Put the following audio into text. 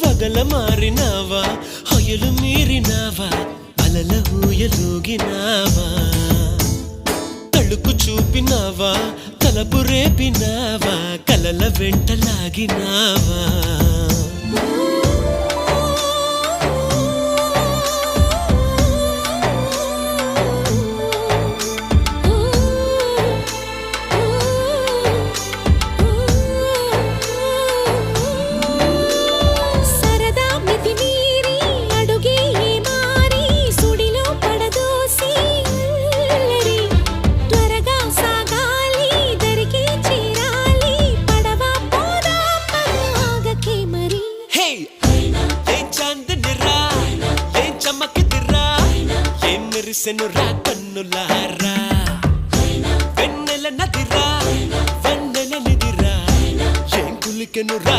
వగల మారినావా హొయలు మీరినావా అలల ఊయలూగినావా తళుకు చూపినావా తలపు రేపినావా కలల వెంటలాగినావా సెనురా కన్నులారా వెన్నెల నదిరా వెన్నెల నిదిరా ఏం కులికెనురా